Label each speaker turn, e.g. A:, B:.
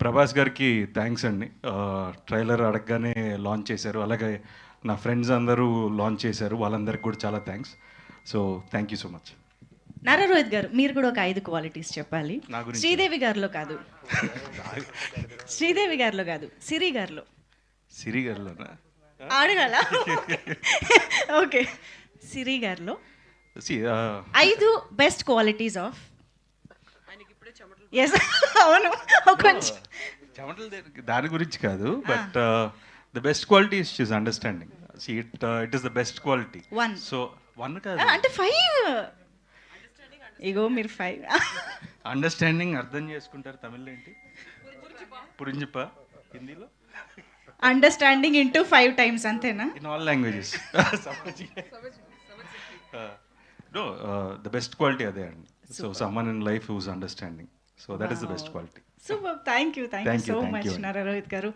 A: ప్రభాస్ గారికి థ్యాంక్స్ అండి. ట్రైలర్ అడగగానే లాంచ్ చేశారు. అలాగే నా ఫ్రెండ్స్ అందరూ లాంచ్ చేశారు. వాళ్ళందరికీ కూడా చాలా thanks. So thank you so much.
B: Nara Rohit గారు, మీరు కూడా ఒక 5 క్వాలిటీస్ చెప్పాలి.
A: నా గురించి?
B: శ్రీదేవి గారిలో కాదు, శ్రీదేవి గారిలో కాదు, సిరి గారిలో.
A: సిరి గారిలోనా?
B: అడగాల? ఓకే, సిరి గారిలో
A: See,
B: 5 best qualities of. Yes, అవును, కొంచెం
A: దాని గురించి కాదు, but the best quality is she's understanding. It is the best quality.
B: One.
A: So 1 కాదు,
B: అంటే 5. ఇగో మీరు 5.
A: అండర్స్టాండింగ్ అర్థం చేసుకుంటారు. తమిళ్లో ఏంటి? పురింజిప. హిందీలో
B: అండర్స్టాండింగ్ ఇంటూ 5 టైమ్స్, అంతేనా?
A: In all languages. No, the best quality అదే అండి. So someone in life whose understanding. So that is the best quality.
B: Super, thank you
A: Thank you,
B: so
A: thank
B: much
A: you.
B: Nara Rohit గారు.